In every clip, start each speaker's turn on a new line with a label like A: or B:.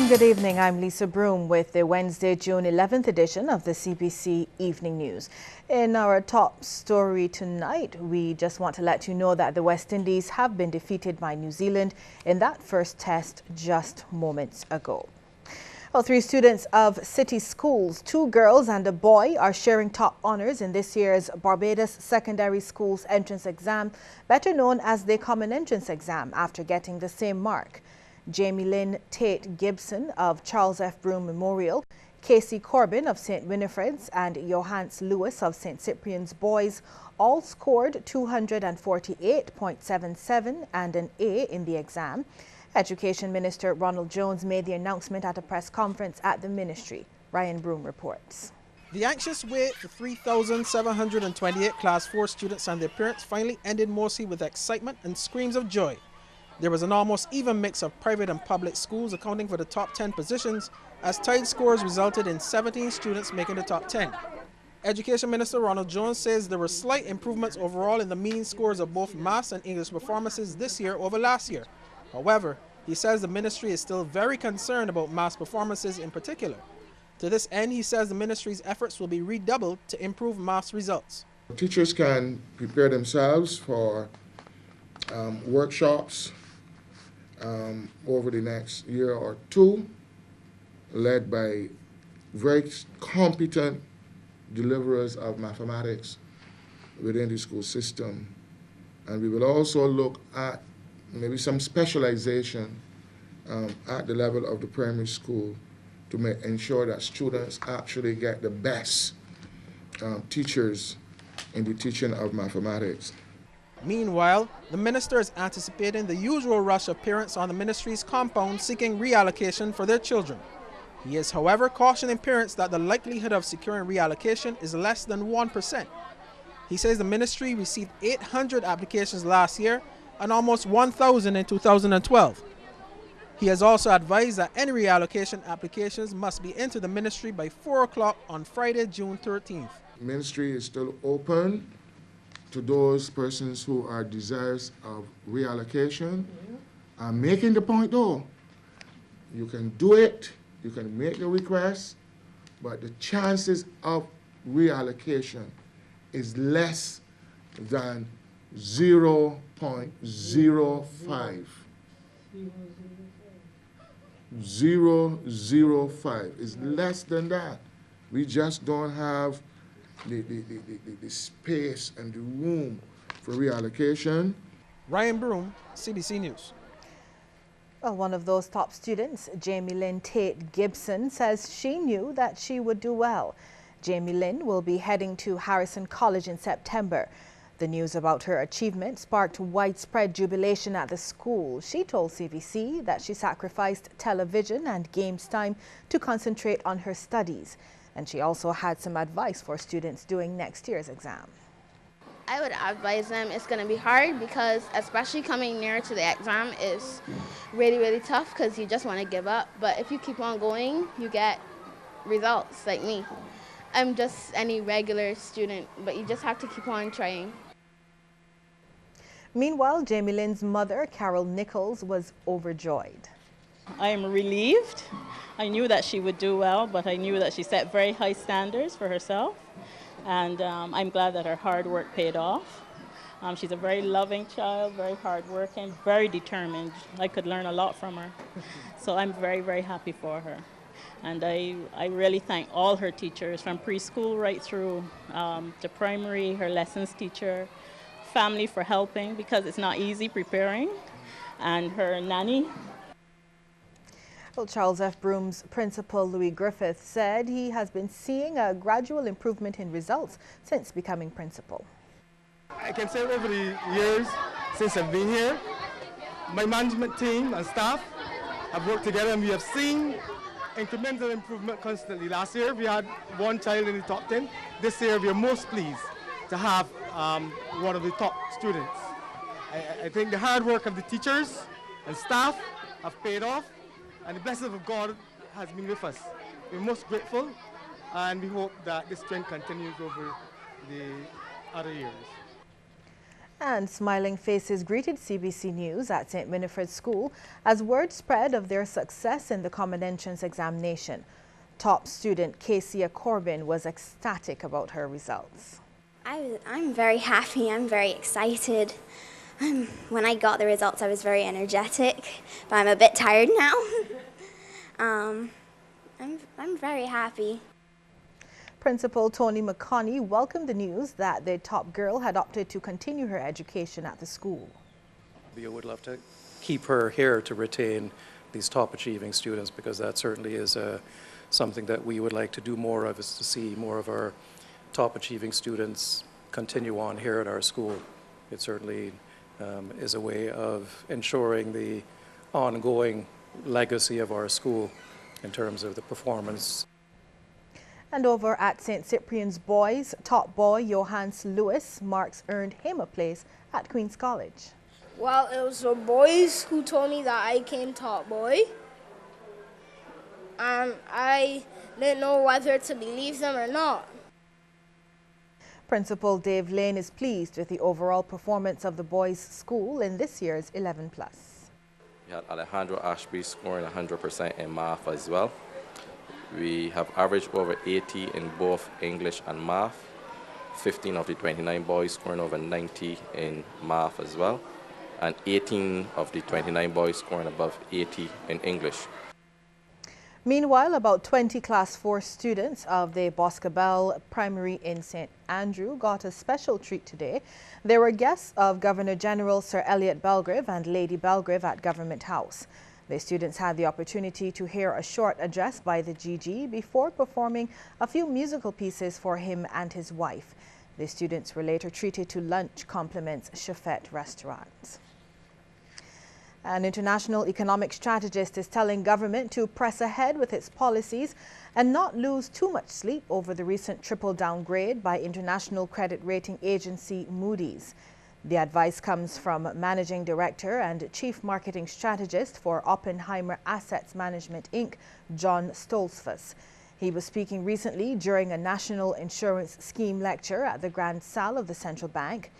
A: Good evening, I'm Lisa Broom with the Wednesday, June 11th edition of the CBC Evening News. In our top story tonight, we just want to let you know that the West Indies have been defeated by New Zealand in that first test just moments ago. Well, 3 students of city schools, 2 girls and a boy, are sharing top honors in this year's Barbados Secondary Schools Entrance Exam, better known as the Common Entrance Exam, after getting the same mark. Jamie Lynn Tate Gibson of Charles F. Broom Memorial, Casey Corbin of St. Winifred's and Johannes Lewis of St. Cyprian's Boys all scored 248.77 and an A in the exam. Education Minister Ronald Jones made the announcement at a press conference at the ministry. Ryan Broom reports.
B: The anxious wait for 3,728 Class 4 students and their parents finally ended mostly with excitement and screams of joy. There was an almost even mix of private and public schools accounting for the top 10 positions, as tied scores resulted in 17 students making the top 10. Education Minister Ronald Jones says there were slight improvements overall in the mean scores of both maths and English performances this year over last year. However, he says the ministry is still very concerned about maths performances in particular. To this end, he says the ministry's efforts will be redoubled to improve maths results.
C: Teachers can prepare themselves for workshops over the next year or 2, led by very competent deliverers of mathematics within the school system. And we will also look at maybe some specialization at the level of the primary school to ensure that students actually get the best teachers in the teaching of mathematics.
B: Meanwhile, the minister is anticipating the usual rush of parents on the ministry's compound seeking reallocation for their children. He is, however, cautioning parents that the likelihood of securing reallocation is less than 1%. He says the ministry received 800 applications last year and almost 1,000 in 2012. He has also advised that any reallocation applications must be into the ministry by 4 o'clock on Friday, June 13th.
C: The ministry is still open to those persons who are desirous of reallocation. I'm making the point though, you can do it, you can make the request, but the chances of reallocation is less than 0.05. 0.05 is less than that. We just don't have the space and the room for reallocation.
B: Ryan Broom, CBC News.
A: Well, one of those top students, Jamie Lynn Tate Gibson, says she knew that she would do well. Jamie Lynn will be heading to Harrison College in September. The news about her achievement sparked widespread jubilation at the school. She told CBC that she sacrificed television and games time to concentrate on her studies. And she also had some advice for students doing next year's exam.
D: I would advise them it's going to be hard because especially coming near to the exam is really tough because you just want to give up. But if you keep on going, you get results like me. I'm just any regular student, but you just have to keep on trying.
A: Meanwhile, Jamie Lynn's mother, Carol Nichols, was overjoyed.
E: I am relieved. I knew that she would do well, but I knew that she set very high standards for herself. And I'm glad that her hard work paid off. She's a very loving child, very hardworking, very determined. I could learn a lot from her. So I'm very happy for her. And I really thank all her teachers from preschool right through to primary, her lessons teacher, family for helping because it's not easy preparing, and her nanny.
A: Well, Charles F. Broom's principal, Louis Griffith, said he has been seeing a gradual improvement in results since becoming principal.
F: I can say over the years since I've been here, my management team and staff have worked together and we have seen incremental improvement constantly. Last year we had 1 child in the top 10. This year we are most pleased to have one of the top students. I think the hard work of the teachers and staff have paid off, and the blessing of God has been with us. We're most grateful, and we hope that this trend continues over the other years.
A: And smiling faces greeted CBC News at St. Winifred's School as word spread of their success in the Common Entrance examination. Top student Casey Corbin was ecstatic about her results.
G: I'm very happy, I'm very excited. When I got the results, I was very energetic, but I'm a bit tired now. I'm very happy.
A: Principal Tony McConney welcomed the news that the top girl had opted to continue her education at the school.
H: We would love to keep her here to retain these top achieving students, because that certainly is something that we would like to do more of, is to see more of our top achieving students continue on here at our school. It certainly is a way of ensuring the ongoing legacy of our school in terms of the performance.
A: And over at St. Cyprian's Boys, top boy Johannes Lewis Marks earned him a place at Queen's College.
I: Well, it was the boys who told me that I came top boy. I didn't know whether to believe them or not.
A: Principal Dave Lane is pleased with the overall performance of the boys' school in this year's 11+.
J: We had Alejandro Ashby scoring 100% in math as well. We have averaged over 80 in both English and math. 15 of the 29 boys scoring over 90 in math as well. And 18 of the 29 boys scoring above 80 in English.
A: Meanwhile, about 20 Class 4 students of the Boscobel Primary in St. Andrew got a special treat today. They were guests of Governor General Sir Elliot Belgrave and Lady Belgrave at Government House. The students had the opportunity to hear a short address by the GG before performing a few musical pieces for him and his wife. The students were later treated to lunch compliments Chefette restaurants. An international economic strategist is telling government to press ahead with its policies and not lose too much sleep over the recent triple downgrade by international credit rating agency Moody's. The advice comes from Managing Director and Chief Marketing Strategist for Oppenheimer Assets Management, Inc., John Stoltzfus. He was speaking recently during a National Insurance Scheme lecture at the Grand Salle of the Central Bank.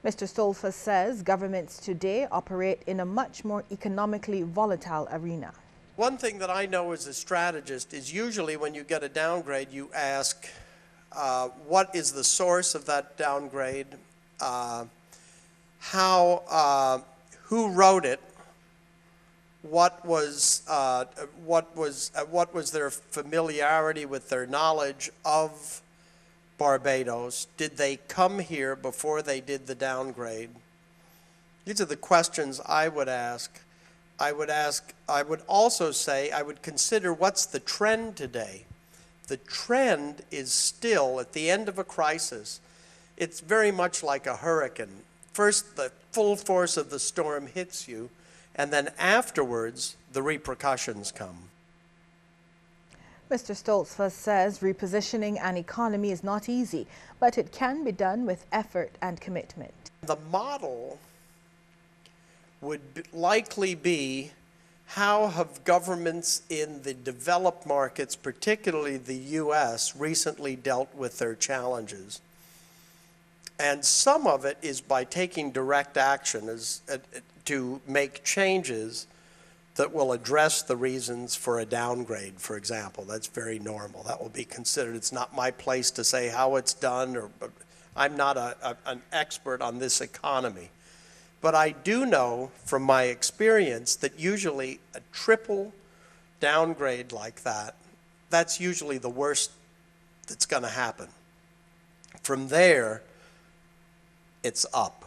A: Mr. Stoltzfus says governments today operate in a much more economically volatile arena.
K: One thing that I know as a strategist is usually when you get a downgrade, you ask, what is the source of that downgrade? Who wrote it? What was their familiarity with their knowledge of Barbados? Did they come here before they did the downgrade? These are the questions I would ask. I would also say, I would consider what's the trend today. The trend is still, at the end of a crisis, it's very much like a hurricane. First, the full force of the storm hits you, and then afterwards, the repercussions come.
A: Mr. Stoltzfus says repositioning an economy is not easy, but it can be done with effort and commitment.
K: The model would likely be, how have governments in the developed markets, particularly the U.S., recently dealt with their challenges? And some of it is by taking direct action to make changes that will address the reasons for a downgrade, for example. That's very normal. That will be considered. It's not my place to say how it's done, or I'm not an expert on this economy. But I do know from my experience that usually a triple downgrade like that, that's usually the worst that's going to happen. From there, it's up.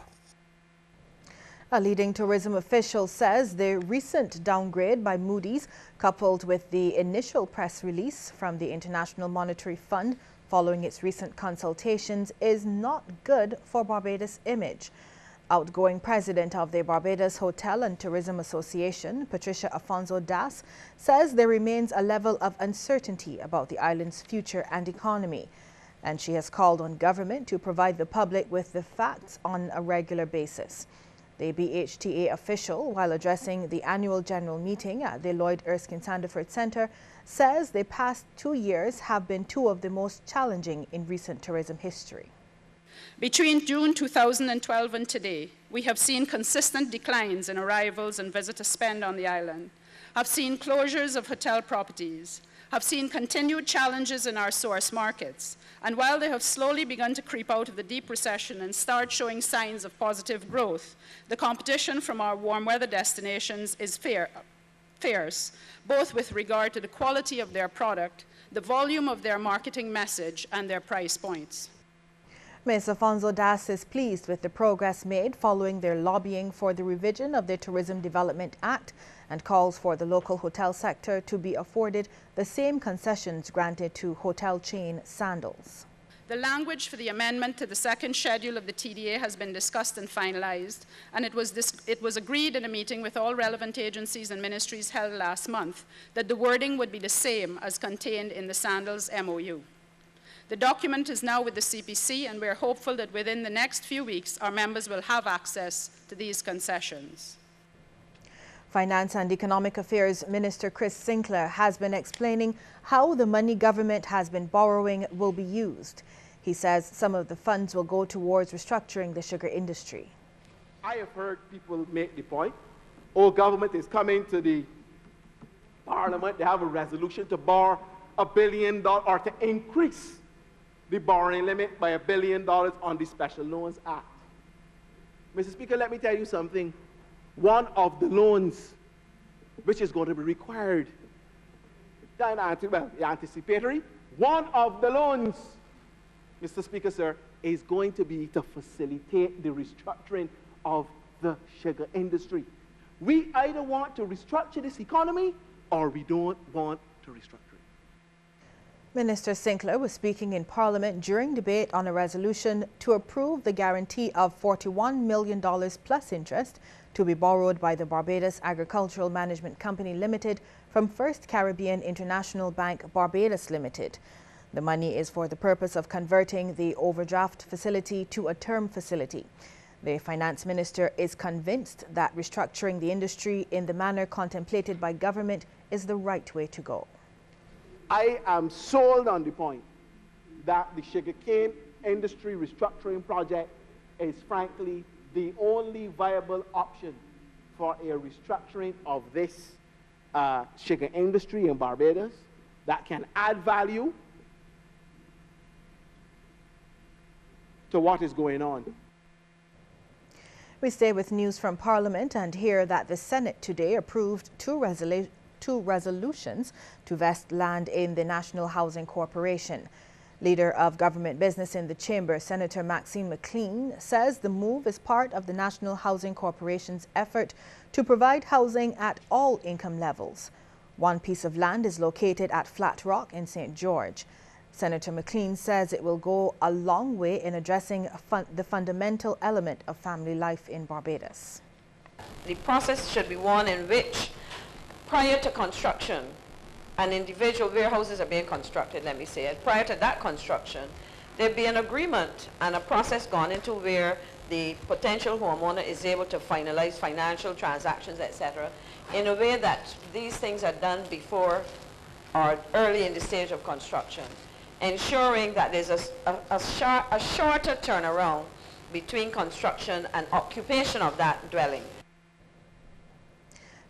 A: A leading tourism official says the recent downgrade by Moody's, coupled with the initial press release from the International Monetary Fund following its recent consultations, is not good for Barbados' image. Outgoing president of the Barbados Hotel and Tourism Association, Patricia Afonso Das, says there remains a level of uncertainty about the island's future and economy, and she has called on government to provide the public with the facts on a regular basis. The BHTA official, while addressing the annual general meeting at the Lloyd Erskine Sandiford Centre, says the past 2 years have been two of the most challenging in recent tourism history.
L: Between June 2012 and today, we have seen consistent declines in arrivals and visitor spend on the island, have seen closures of hotel properties, have seen continued challenges in our source markets, and while they have slowly begun to creep out of the deep recession and start showing signs of positive growth, the competition from our warm weather destinations is fierce, both with regard to the quality of their product, the volume of their marketing message, and their price points.
A: Ms. Afonso Das is pleased with the progress made following their lobbying for the revision of the Tourism Development Act and calls for the local hotel sector to be afforded the same concessions granted to hotel chain Sandals.
L: The language for the amendment to the second schedule of the TDA has been discussed and finalized, and it was agreed in a meeting with all relevant agencies and ministries held last month that the wording would be the same as contained in the Sandals MOU. The document is now with the CBC, and we are hopeful that within the next few weeks our members will have access to these concessions.
A: Finance and Economic Affairs Minister Chris Sinclair has been explaining how the money government has been borrowing will be used. He says some of the funds will go towards restructuring the sugar industry.
M: I have heard people make the point, oh, government is coming to the Parliament, they have a resolution to borrow $1 billion or to increase the borrowing limit by $1 billion on the Special Loans Act. Mr. Speaker, let me tell you something. One of the loans which is going to be required, anticipatory, one of the loans, Mr. Speaker, sir, is going to be to facilitate the restructuring of the sugar industry. We either want to restructure this economy or we don't want to restructure it.
A: Minister Sinclair was speaking in Parliament during debate on a resolution to approve the guarantee of $41 million plus interest to be borrowed by the Barbados Agricultural Management Company Limited from First Caribbean International Bank Barbados Limited. The money is for the purpose of converting the overdraft facility to a term facility. The Finance Minister is convinced that restructuring the industry in the manner contemplated by government is the right way to go.
M: I am sold on the point that the sugarcane industry restructuring project is frankly the only viable option for a restructuring of this sugar industry in Barbados that can add value to what is going on.
A: We stay with news from Parliament and hear that the Senate today approved two resolutions to vest land in the National Housing Corporation. Leader of Government Business in the Chamber, Senator Maxine McLean, says the move is part of the National Housing Corporation's effort to provide housing at all income levels. One piece of land is located at Flat Rock in St. George. Senator McLean says it will go a long way in addressing the fundamental element of family life in Barbados.
N: The process should be one in which, prior to construction, and individual warehouses are being constructed, let me say it, prior to that construction, there'd be an agreement and a process gone into where the potential homeowner is able to finalize financial transactions, etc., in a way that these things are done before or early in the stage of construction, ensuring that there's a shorter turnaround between construction and occupation of that dwelling.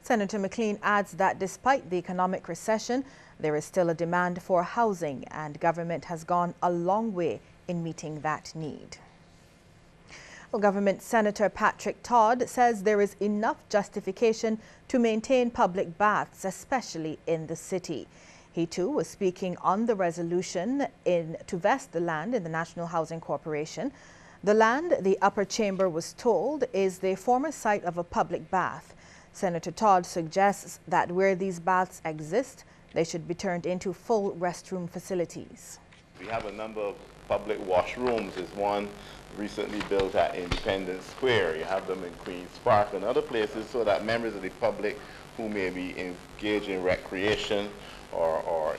A: Senator McLean adds that despite the economic recession, there is still a demand for housing, and government has gone a long way in meeting that need. Well, Government Senator Patrick Todd says there is enough justification to maintain public baths, especially in the city. He too was speaking on the resolution to vest the land in the National Housing Corporation. The land, the upper chamber was told, is the former site of a public bath. Senator Todd suggests that where these baths exist, they should be turned into full restroom facilities.
O: We have a number of public washrooms. There's one recently built at Independence Square. You have them in Queen's Park and other places so that members of the public who may be engaged in recreation or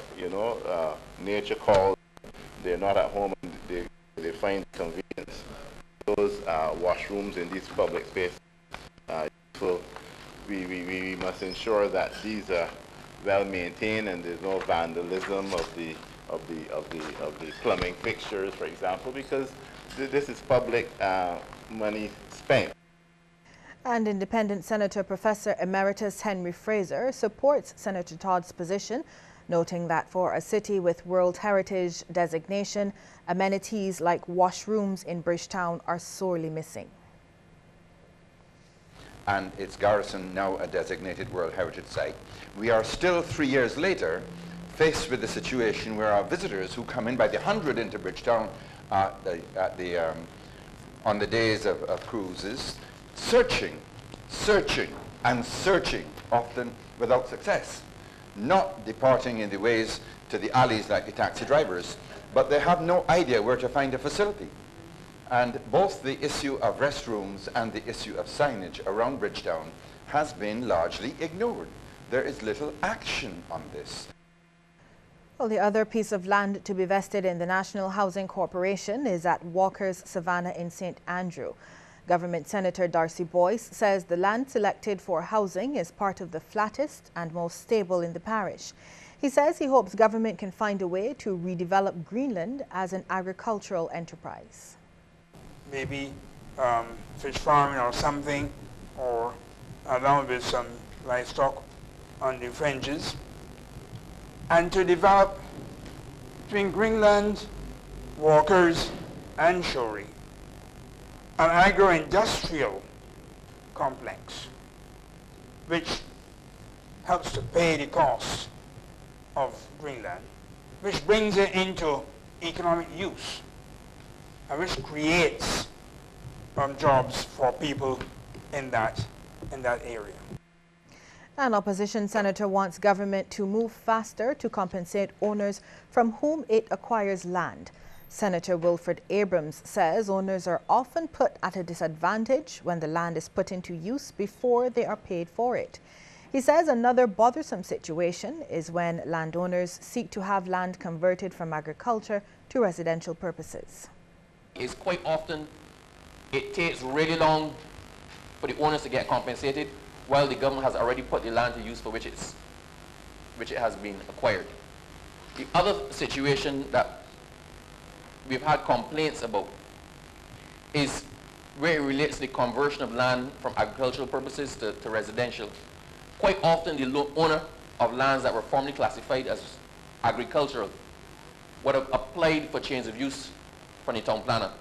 O: nature calls, they're not at home and they find convenience. Those washrooms in these public spaces. So we must ensure that these are well maintained and there's no vandalism of the plumbing fixtures, for example, because This is public money spent.
A: And Independent Senator Professor Emeritus Henry Fraser supports Senator Todd's position, noting that for a city with World Heritage designation, amenities like washrooms in Bridgetown are sorely missing.
P: And its garrison now a designated World Heritage Site. We are still 3 years later faced with the situation where our visitors who come in by the 100 into Bridgetown on the days of cruises, searching, often without success, not departing in the ways to the alleys like the taxi drivers, but they have no idea where to find a facility. And both the issue of restrooms and the issue of signage around Bridgetown has been largely ignored. There is little action on this.
A: Well, the other piece of land to be vested in the National Housing Corporation is at Walker's Savannah in St. Andrew. Government Senator Darcy Boyce says the land selected for housing is part of the flattest and most stable in the parish. He says he hopes government can find a way to redevelop Greenland as an agricultural enterprise.
Q: Maybe fish farming or something, or along with some livestock on the fringes, and to develop between Greenland, Walkers, and Shorey an agro-industrial complex which helps to pay the cost of Greenland, which brings it into economic use, and which creates jobs for people in that area.
A: An opposition senator wants government to move faster to compensate owners from whom it acquires land. Senator Wilfred Abrams says owners are often put at a disadvantage when the land is put into use before they are paid for it. He says another bothersome situation is when landowners seek to have land converted from agriculture to residential purposes.
R: It's quite often it takes really long for the owners to get compensated while the government has already put the land to use for which it has been acquired. The other situation that we've had complaints about is where it relates to the conversion of land from agricultural purposes to residential. Quite often the owner of lands that were formerly classified as agricultural would have applied for change of use from the town planner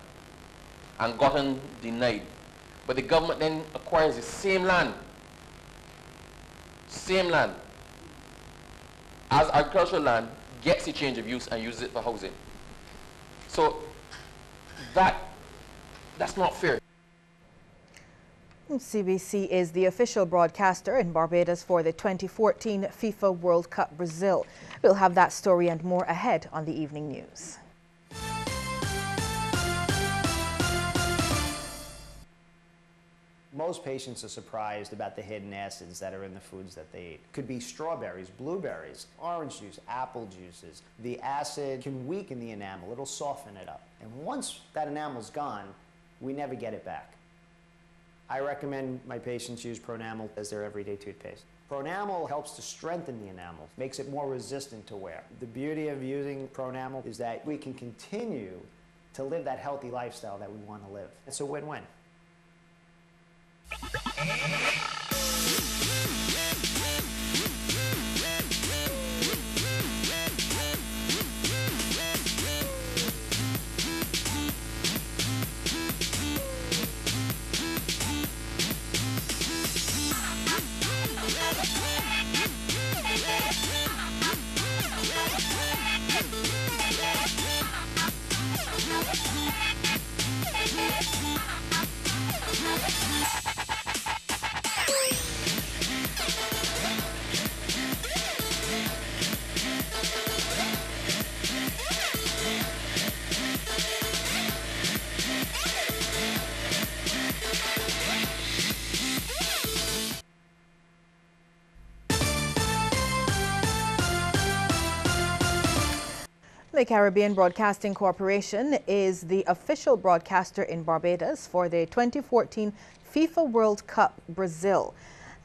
R: and gotten denied. But the government then acquires the same land as agricultural land, gets the change of use and uses it for housing. So that's not fair.
A: CBC is the official broadcaster in Barbados for the 2014 FIFA World Cup Brazil. We'll have that story and more ahead on the evening news.
S: Most patients are surprised about the hidden acids that are in the foods that they eat. Could be strawberries, blueberries, orange juice, apple juices. The acid can weaken the enamel, it'll soften it up. And once that enamel's gone, we never get it back. I recommend my patients use Pronamel as their everyday toothpaste. Pronamel helps to strengthen the enamel, makes it more resistant to wear. The beauty of using Pronamel is that we can continue to live that healthy lifestyle that we want to live. It's a win-win.
A: The Caribbean Broadcasting Corporation is the official broadcaster in Barbados for the 2014 FIFA World Cup Brazil.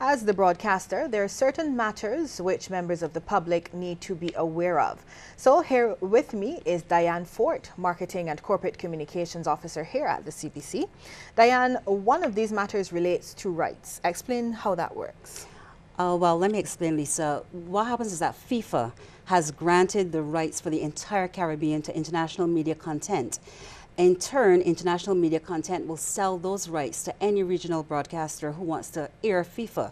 A: As the broadcaster, there are certain matters which members of the public need to be aware of. So here with me is Diane Fort, Marketing and Corporate Communications Officer here at the CBC. Diane, one of these matters relates to rights. Explain how that works.
T: Well, let me explain, Lisa. What happens is that FIFA has granted the rights for the entire Caribbean to international media content. In turn, international media content will sell those rights to any regional broadcaster who wants to air FIFA.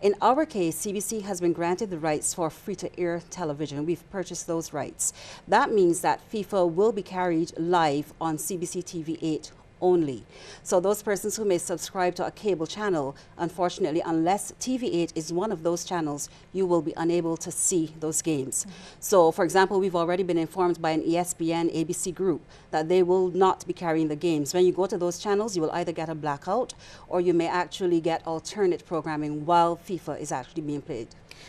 T: In our case, CBC has been granted the rights for free-to-air television. We've purchased those rights. That means that FIFA will be carried live on CBC TV8 only. So those persons who may subscribe to a cable channel, unfortunately, unless TV8 is one of those channels, you will be unable to see those games. So, for example, we've already been informed by an ESPN ABC group that they will not be carrying the games. When you go to those channels, you will either get a blackout or you may actually get alternate programming while FIFA is actually being played.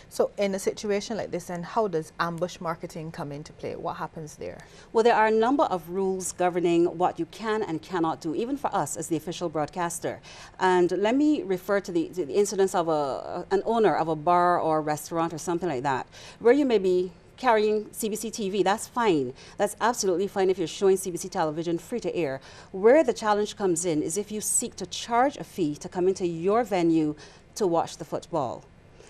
A: So in a situation like this, then how does ambush marketing come into play? What happens there?
T: Well, there are a number of rules governing what you can and cannot do, even for us as the official broadcaster. And let me refer to the incidents of an owner of a bar or a restaurant or something like that, where you may be carrying CBC TV. That's fine. That's absolutely fine if you're showing CBC television free to air. Where the challenge comes in is if you seek to charge a fee to come into your venue to watch the football.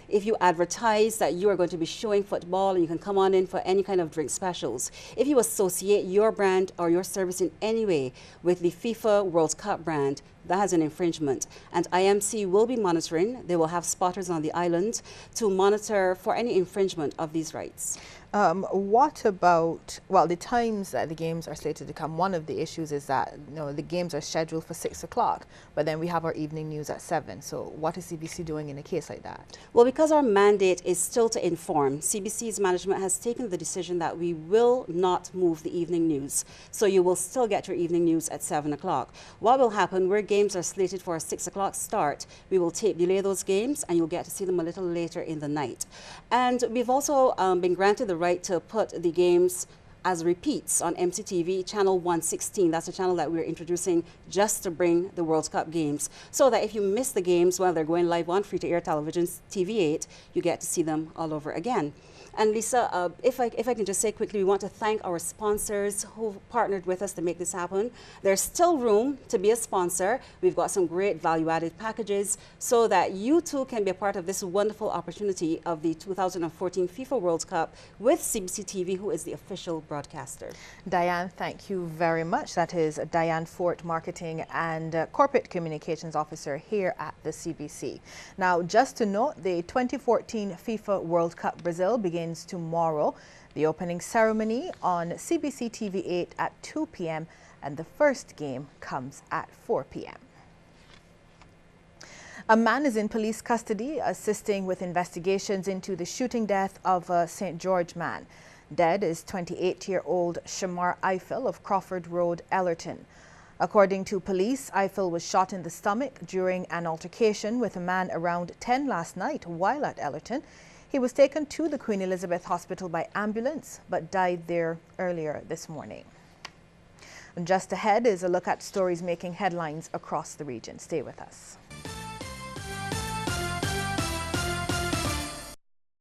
T: If you advertise that you are going to be showing football and you can come on in for any kind of drink specials, if you associate your brand or your service in any way with the FIFA World Cup brand, that has an infringement. And IMC will be monitoring. They will have spotters on the island to monitor for any infringement of these rights.
A: What about, well, the times that the games are slated to come? One of the issues is that, you know, the games are scheduled for 6 o'clock, but then we have our evening news at 7. So what is CBC doing in a case like that?
T: Well, because our mandate is still to inform, CBC's management has taken the decision that we will not move the evening news. So you will still get your evening news at 7 o'clock. What will happen, where games are slated for a 6 o'clock start, we will tape delay those games and you'll get to see them a little later in the night. And we've also been granted the right to put the games as repeats on MCTV channel 116. That's a channel that we're introducing just to bring the World Cup games, so that if you miss the games while they're going live on free-to-air television TV8, you get to see them all over again. And Lisa, if I can just say quickly, we want to thank our sponsors who partnered with us to make this happen. There's still room to be a sponsor. We've got some great value-added packages so that you too can be a part of this wonderful opportunity of the 2014 FIFA World Cup with CBC TV, who is the official broadcaster.
A: Diane, thank you very much. That is Diane Fort, Marketing and Corporate Communications Officer here at the CBC. Now, just to note, the 2014 FIFA World Cup Brazil begins tomorrow. The opening ceremony on CBC TV8 at 2 p.m. and the first game comes at 4 p.m. A man is in police custody assisting with investigations into the shooting death of a St. George man. Dead is 28-year-old Shamar Eiffel of Crawford Road, Ellerton. According to police, Eiffel was shot in the stomach during an altercation with a man around 10 last night while at Ellerton. He was taken to the Queen Elizabeth Hospital by ambulance, but died there earlier this morning. And just ahead is a look at stories making headlines across the region. Stay with us.